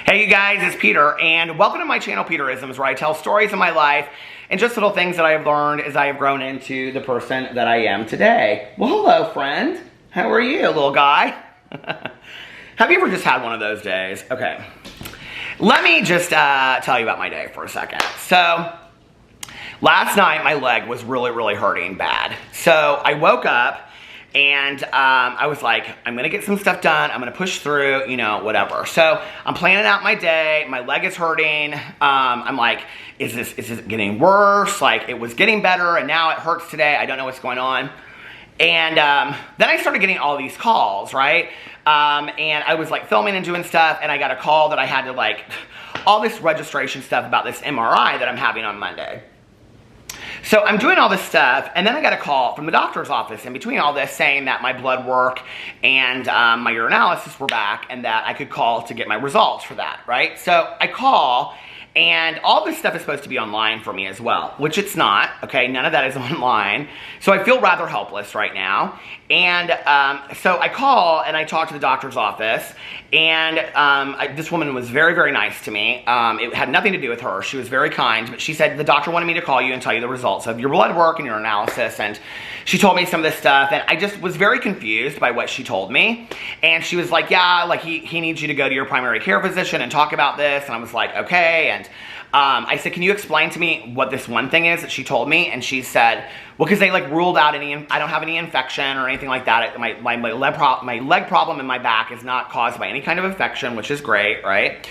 Hey you guys, it's Peter, and welcome to my channel, Peterisms, where I tell stories of my life and just little things that I have learned as I have grown into the person that I am today. Well, hello, friend. How are you, little guy? Have you ever just had one of those days? Okay. Let me just tell you about my day for a second. So, last night my leg was really hurting bad. So, I woke up and I was like, I'm gonna get some stuff done. I'm gonna push through, you know, whatever. So I'm planning out my day. My leg is hurting. I'm like, is this getting worse? Like, it was getting better and now it hurts today. I don't know what's going on. And then I started getting all these calls, right? And I was like filming and doing stuff, and I got a call that I had to like, all this registration stuff about this MRI that I'm having on Monday. So I'm doing all this stuff, and then I got a call from the doctor's office in between all this saying that my blood work and my urinalysis were back and that I could call to get my results for that, right? So I call, and all this stuff is supposed to be online for me as well, which it's not, okay? None of that is online. So I feel rather helpless right now. And so I call and I talk to the doctor's office, and this woman was very nice to me. It had nothing to do with her. She was very kind, but she said the doctor wanted me to call you and tell you the results of your blood work and your analysis, and she told me some of this stuff, and I just was very confused by what she told me. And she was like, yeah, like he needs you to go to your primary care physician and talk about this, and I was like, okay. And I said, can you explain to me what this one thing is that she told me? And she said, well, because they like ruled out I don't have any infection or anything like that. My leg problem in my back is not caused by any kind of infection, which is great, right?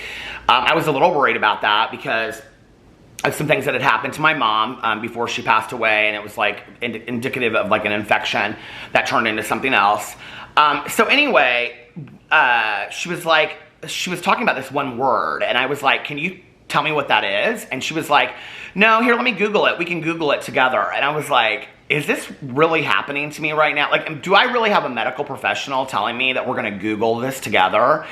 I was a little worried about that because of some things that had happened to my mom before she passed away, and it was like indicative of like an infection that turned into something else. So anyway, she was talking about this one word, and I was like, can you tell me what that is? And she was like, no, here, let me Google it. We can Google it together. And I was like, is this really happening to me right now? Like, do I really have a medical professional telling me that we're gonna Google this together?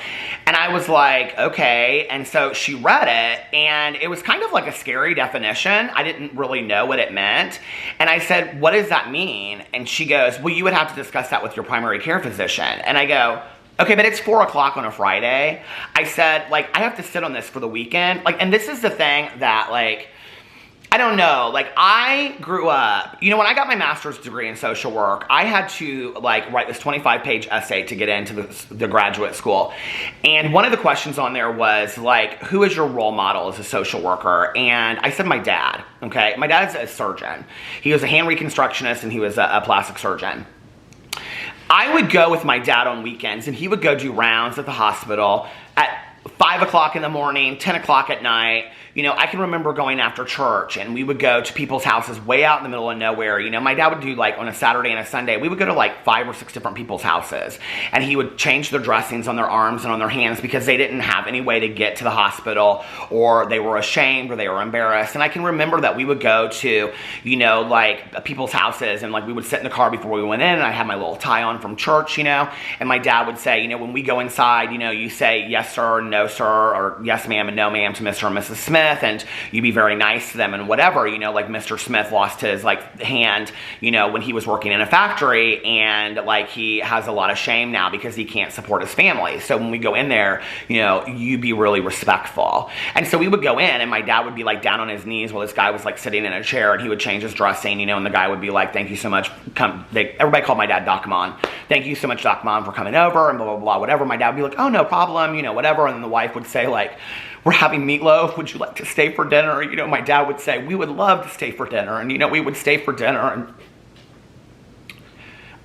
And I was like, okay. And so she read it, and it was kind of like a scary definition. I didn't really know what it meant. And I said, what does that mean? And she goes, well, you would have to discuss that with your primary care physician. And I go, okay, but it's 4 o'clock on a Friday. I said, like, I have to sit on this for the weekend. Like, and this is the thing that, like, I don't know. Like, I grew up, you know, when I got my master's degree in social work, I had to, like, write this 25-page essay to get into the graduate school. And one of the questions on there was, like, who is your role model as a social worker? And I said my dad, okay? My dad's a surgeon. He was a hand reconstructionist, and he was a plastic surgeon. I would go with my dad on weekends, and he would go do rounds at the hospital at 5 o'clock in the morning, 10 o'clock at night. You know, I can remember going after church, and we would go to people's houses way out in the middle of nowhere. You know, my dad would do, like, on a Saturday and a Sunday, we would go to, like, 5 or 6 different people's houses, and he would change their dressings on their arms and on their hands because they didn't have any way to get to the hospital, or they were ashamed, or they were embarrassed. And I can remember that we would go to, you know, like, people's houses, and, like, we would sit in the car before we went in, and I'd have my little tie on from church, you know, and my dad would say, you know, when we go inside, you know, you say yes, sir, no, sir, or yes, ma'am, and no, ma'am to Mr. and Mrs. Smith, and you be very nice to them and whatever, you know, like Mr. Smith lost his, like, hand, you know, when he was working in a factory, and, like, he has a lot of shame now because he can't support his family. So when we go in there, you know, you be really respectful. And so we would go in, and my dad would be, like, down on his knees while this guy was, like, sitting in a chair, and he would change his dressing, you know, and the guy would be like, thank you so much, everybody called my dad Doc Monn. Thank you so much, Doc Monn, for coming over, and blah, blah, blah, whatever. My dad would be like, oh, no problem, you know, whatever. And then the wife would say, like, we're having meatloaf, would you like to stay for dinner? You know, my dad would say, we would love to stay for dinner. And, you know, we would stay for dinner. And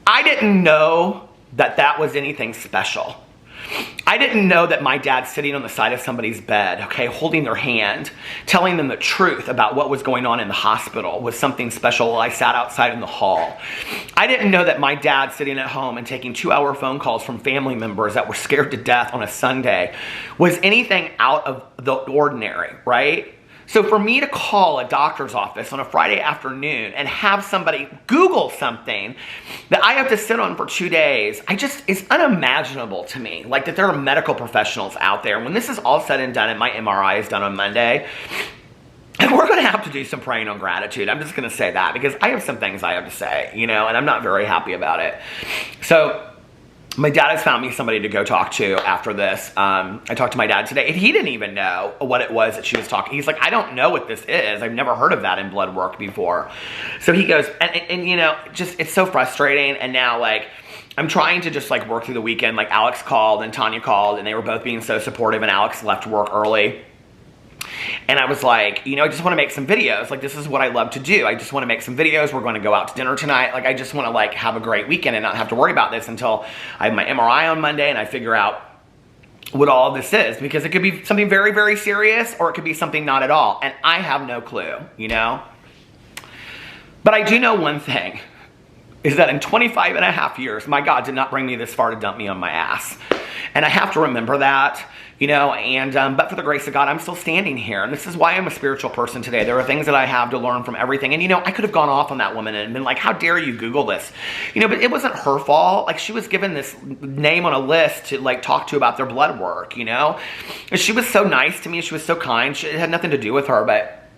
I didn't know that that was anything special. I didn't know that my dad sitting on the side of somebody's bed, okay, holding their hand, telling them the truth about what was going on in the hospital was something special while I sat outside in the hall. I didn't know that my dad sitting at home and taking 2-hour phone calls from family members that were scared to death on a Sunday was anything out of the ordinary, right? So for me to call a doctor's office on a Friday afternoon and have somebody Google something that I have to sit on for 2 days, it's unimaginable to me. Like, that there are medical professionals out there. When this is all said and done and my MRI is done on Monday, and we're going to have to do some praying on gratitude. I'm just going to say that because I have some things I have to say, you know, and I'm not very happy about it. So my dad has found me somebody to go talk to after this. I talked to my dad today, and he didn't even know what it was that she was talking. He's like, I don't know what this is. I've never heard of that in blood work before. So he goes, and you know, just, it's so frustrating. And now, like, I'm trying to just, like, work through the weekend. Like, Alex called and Tanya called, and they were both being so supportive, and Alex left work early. And I was like, you know, I just want to make some videos. Like, this is what I love to do. I just want to make some videos. We're going to go out to dinner tonight. Like, I just want to, like, have a great weekend and not have to worry about this until I have my MRI on Monday and I figure out what all of this is. Because it could be something very, very serious, or it could be something not at all. And I have no clue, you know? But I do know one thing, is that in 25 and a half years, my God did not bring me this far to dump me on my ass. And I have to remember that. You know, and but for the grace of God, I'm still standing here. And this is why I'm a spiritual person today. There are things that I have to learn from everything. And, you know, I could have gone off on that woman and been like, how dare you Google this? You know, but it wasn't her fault. Like, she was given this name on a list to, like, talk to about their blood work, you know? And she was so nice to me. She was so kind. It had nothing to do with her. But,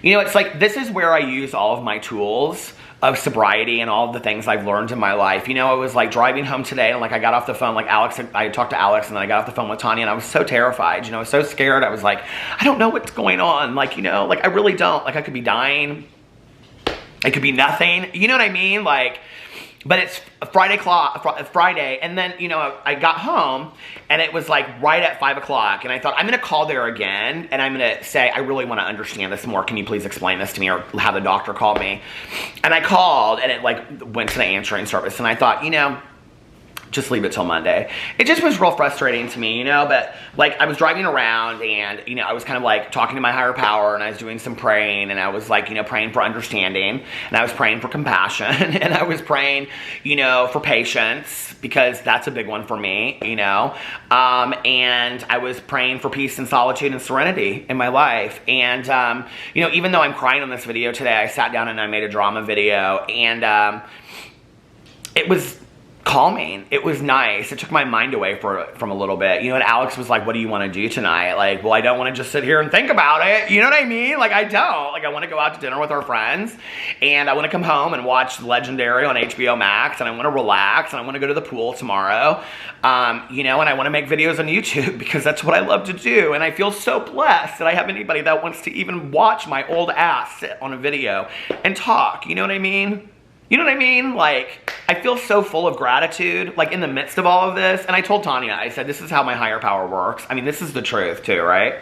you know, it's like, this is where I use all of my tools of sobriety and all of the things I've learned in my life. You know, it was like driving home today, and like I got off the phone, like I talked to Alex, and then I got off the phone with Tanya, and I was so terrified, you know, I was so scared. I was like, I don't know what's going on. Like, you know, like I really don't. Like, I could be dying. It could be nothing. You know what I mean? Like, but it's Friday, and then, you know, I got home, and it was like right at 5 o'clock, and I thought, I'm going to call there again, and I'm going to say, I really want to understand this more. Can you please explain this to me, or have the doctor call me? And I called, and it, like, went to the answering service, and I thought, you know, just leave it till Monday. It just was real frustrating to me, you know, but like I was driving around, and, you know, I was kind of like talking to my higher power, and I was doing some praying, and I was like, you know, praying for understanding, and I was praying for compassion, and I was praying, you know, for patience, because that's a big one for me, you know, and I was praying for peace and solitude and serenity in my life. And, you know, even though I'm crying on this video today, I sat down and I made a drama video, and it was calming. It was nice. It took my mind away from a little bit. You know, and Alex was like, what do you want to do tonight? Like, well, I don't want to just sit here and think about it. You know what I mean? Like, I don't. Like, I want to go out to dinner with our friends, and I want to come home and watch Legendary on HBO Max, and I want to relax, and I want to go to the pool tomorrow. You know, and I want to make videos on YouTube, because that's what I love to do. And I feel so blessed that I have anybody that wants to even watch my old ass sit on a video and talk. You know what I mean? You know what I mean? Like, I feel so full of gratitude, like, in the midst of all of this. And I told Tanya, I said, this is how my higher power works. I mean, this is the truth too, right?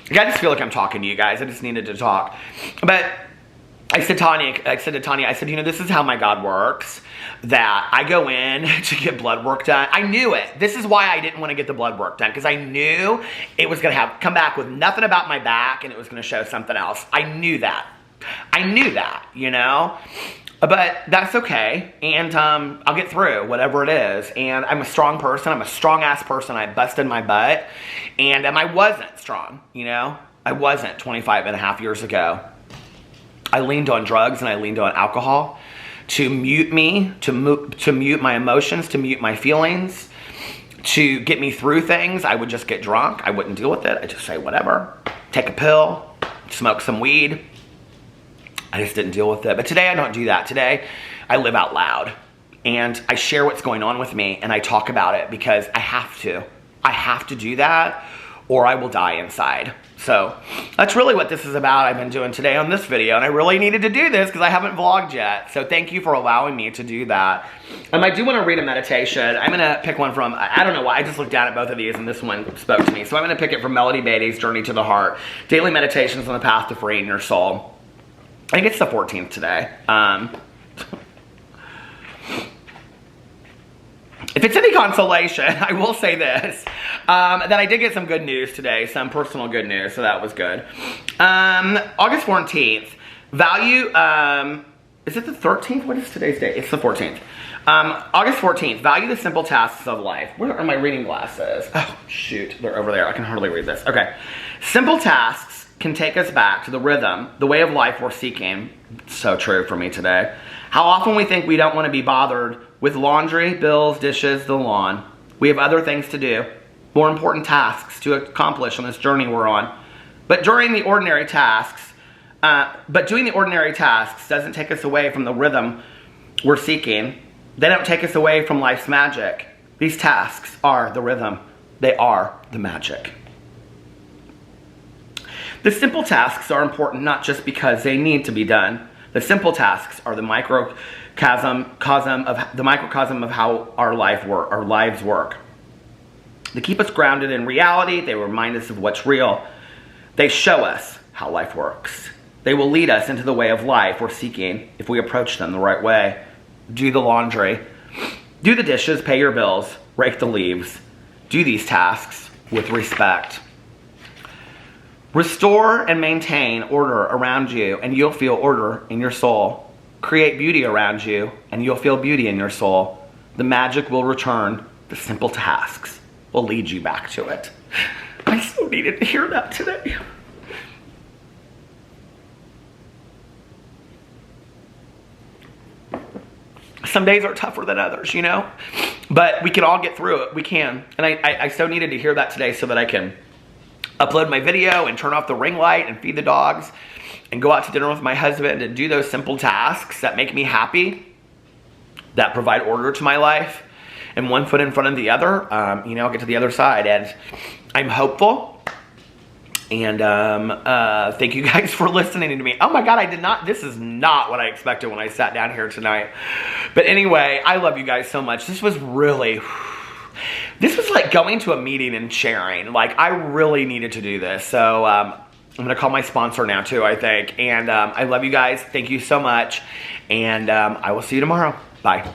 Like, I just feel like I'm talking to you guys. I just needed to talk. But I said to Tanya, you know, this is how my God works. That I go in to get blood work done. I knew it. This is why I didn't want to get the blood work done, because I knew it was going to come back with nothing about my back, and it was going to show something else. I knew that. You know? But that's okay, and I'll get through whatever it is. And I'm a strong person. I'm a strong-ass person. I busted my butt, and I wasn't strong, you know? I wasn't 25 and a half years ago. I leaned on drugs, and I leaned on alcohol to mute me, to mute my emotions, to mute my feelings, to get me through things. I would just get drunk. I wouldn't deal with it. I'd just say whatever, take a pill, smoke some weed. I just didn't deal with it. But today I don't do that. Today I live out loud, and I share what's going on with me, and I talk about it, because I have to. I have to do that, or I will die inside. So that's really what this is about. I've been doing today on this video, and I really needed to do this because I haven't vlogged yet. So thank you for allowing me to do that. I do want to read a meditation. I'm going to pick one from, I don't know why, I just looked down at both of these and this one spoke to me. So I'm going to pick it from Melody Beatty's Journey to the Heart, Daily Meditations on the Path to Freeing Your Soul. I think it's the 14th today. If it's any consolation, I will say this, that I did get some good news today, some personal good news, so that was good. August 14th, value, is it the 13th? What is today's date? It's the 14th. August 14th, value the simple tasks of life. Where are my reading glasses? Oh, shoot, they're over there. I can hardly read this. Okay. Simple tasks can take us back to the rhythm, the way of life we're seeking. So true for me today. How often we think we don't want to be bothered with laundry, bills, dishes, the lawn. We have other things to do, more important tasks to accomplish on this journey we're on. But doing the ordinary tasks doesn't take us away from the rhythm we're seeking. They don't take us away from life's magic. These tasks are the rhythm. They are the magic. The simple tasks are important not just because they need to be done. The simple tasks are the microcosm of how our lives work. They keep us grounded in reality. They remind us of what's real. They show us how life works. They will lead us into the way of life we're seeking if we approach them the right way. Do the laundry. Do the dishes, pay your bills, rake the leaves. Do these tasks with respect. Restore and maintain order around you, and you'll feel order in your soul. Create beauty around you, and you'll feel beauty in your soul. The magic will return. The simple tasks will lead you back to it. I so needed to hear that today. Some days are tougher than others, you know? But we can all get through it. We can. And I so needed to hear that today so that I can upload my video and turn off the ring light and feed the dogs and go out to dinner with my husband and do those simple tasks that make me happy, that provide order to my life, and one foot in front of the other. You know, I'll get to the other side, and I'm hopeful. And thank you guys for listening to me. Oh my God, this is not what I expected when I sat down here tonight. But anyway, I love you guys so much. This was like going to a meeting and sharing. Like, I really needed to do this. So I'm going to call my sponsor now too, I think. And I love you guys. Thank you so much. And I will see you tomorrow. Bye.